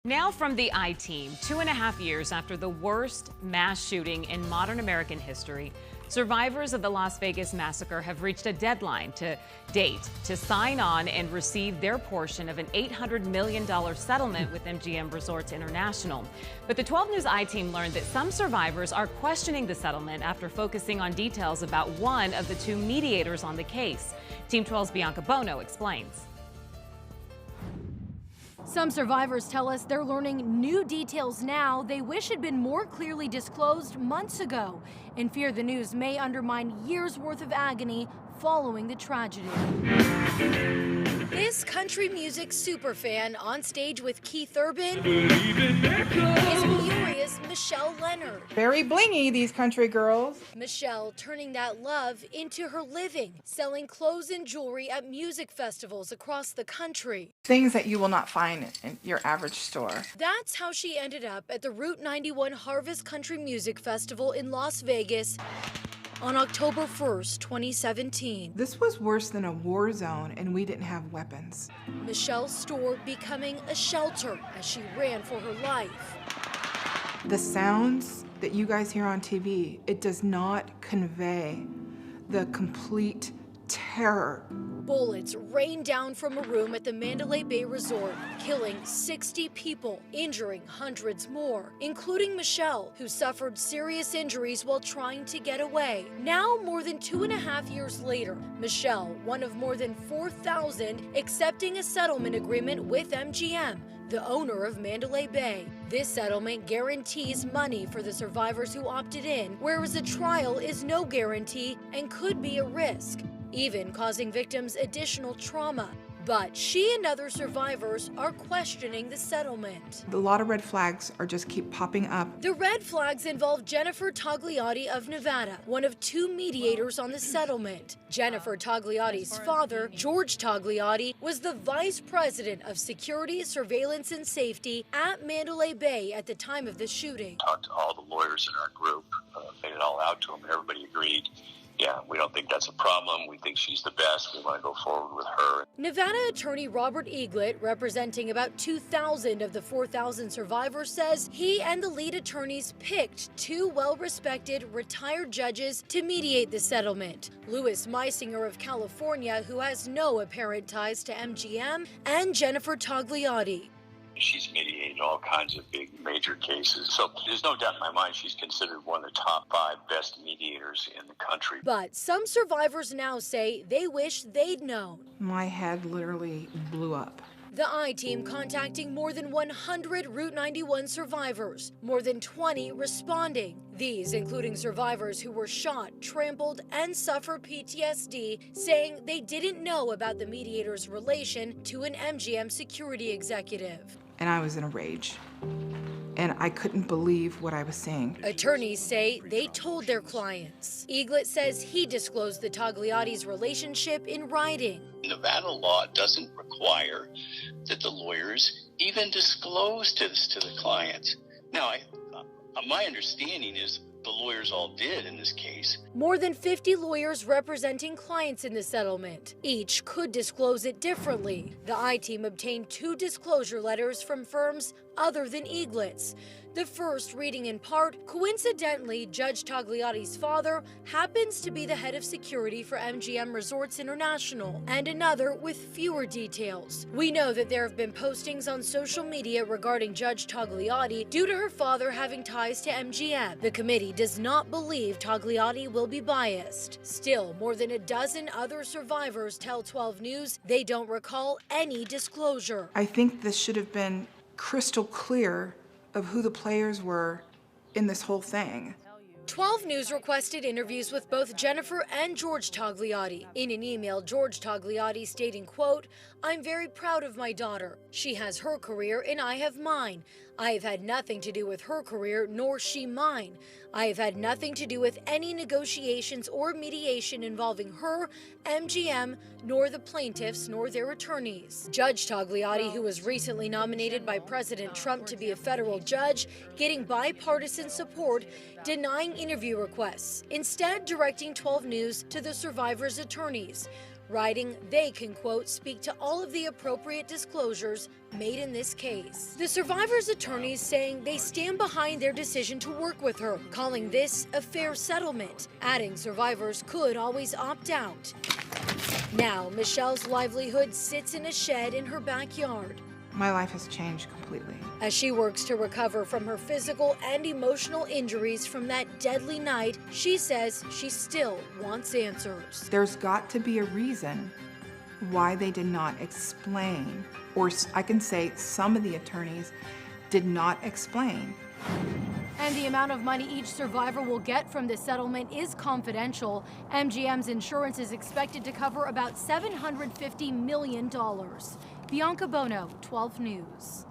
Now from the I-Team, 2.5 years after the worst mass shooting in modern American history, survivors of the Las Vegas massacre have reached a deadline to sign on and receive their portion of an $800 million settlement with MGM Resorts International. But the 12 News I-Team learned that some survivors are questioning the settlement after focusing on details about one of the two mediators on the case. Team 12's Bianca Bono explains. Some survivors tell us they're learning new details now they wish had been more clearly disclosed months ago, and fear the news may undermine years' worth of agony following the tragedy. This country music superfan on stage with Keith Urban is Peoria's Michelle Leonard. Very blingy, these country girls. Michelle turning that love into her living, selling clothes and jewelry at music festivals across the country. Things that you will not find in your average store. That's how she ended up at the Route 91 Harvest Country Music Festival in Las Vegas on October 1st, 2017. This was worse than a war zone, and we didn't have weapons. Michelle's store becoming a shelter as she ran for her life. The sounds that you guys hear on TV, it does not convey the complete terror. Bullets rained down from a room at the Mandalay Bay Resort, killing 60 people, injuring hundreds more, including Michelle, who suffered serious injuries while trying to get away. Now, more than 2.5 years later, Michelle, one of more than 4,000, accepting a settlement agreement with MGM, the owner of Mandalay Bay. This settlement guarantees money for the survivors who opted in, whereas a trial is no guarantee and could be a risk, even causing victims additional trauma. But she and other survivors are questioning the settlement. A lot of red flags are just keep popping up. The red flags involve Jennifer Togliatti of Nevada, one of two mediators on the settlement. Jennifer Togliatti's father, George Togliatti, was the vice president of security, surveillance, and safety at Mandalay Bay at the time of the shooting. Talked to all the lawyers in our group, made it all out to them, and everybody agreed. Yeah, we don't think that's a problem. We think she's the best. We want to go forward with her. Nevada attorney Robert Eaglet, representing about 2,000 of the 4,000 survivors, says he and the lead attorneys picked two well-respected retired judges to mediate the settlement. Louis Meisinger of California, who has no apparent ties to MGM, and Jennifer Togliatti. She's mediated all kinds of big, major cases. So there's no doubt in my mind she's considered one of the top 5 best mediators in the country. But some survivors now say they wish they'd known. My head literally blew up. The I-Team contacting more than 100 Route 91 survivors, more than 20 responding. These including survivors who were shot, trampled, and suffer PTSD, saying they didn't know about the mediator's relation to an MGM security executive. And I was in a rage. And I couldn't believe what I was seeing. Attorneys say they told their clients. Eaglet says he disclosed the Togliatti's relationship in writing. Nevada law doesn't require that the lawyers even disclose this to the clients. Now, my understanding is the lawyers all did in this case. More than 50 lawyers representing clients in the settlement. Each could disclose it differently. The I-Team obtained 2 disclosure letters from firms other than Eaglet's. The first reading in part, coincidentally, Judge Togliatti's father happens to be the head of security for MGM Resorts International, and another with fewer details. We know that there have been postings on social media regarding Judge Togliatti due to her father having ties to MGM. The committee does not believe Togliatti will be biased. Still, more than a dozen other survivors tell 12 News they don't recall any disclosure. I think this should have been crystal clear of who the players were in this whole thing. 12 News requested interviews with both Jennifer and George Togliatti. In an email, George Togliatti stating, quote, "I'm very proud of my daughter. She has her career and I have mine. I have had nothing to do with her career, nor she mine. I have had nothing to do with any negotiations or mediation involving her, MGM, nor the plaintiffs, nor their attorneys." Judge Togliatti, who was recently nominated by President Trump to be a federal judge, getting bipartisan support, denying interview requests, instead directing 12 News to the survivors' attorneys. writing they can, quote, speak to all of the appropriate disclosures made in this case. The survivors' attorneys saying they stand behind their decision to work with her, calling this a fair settlement, adding survivors could always opt out. Now, Michelle's livelihood sits in a shed in her backyard. My life has changed completely. As she works to recover from her physical and emotional injuries from that deadly night, she says she still wants answers. There's got to be a reason why they did not explain, or I can say some of the attorneys did not explain. And the amount of money each survivor will get from this settlement is confidential. MGM's insurance is expected to cover about $750 million. Bianca Bono, 12 News.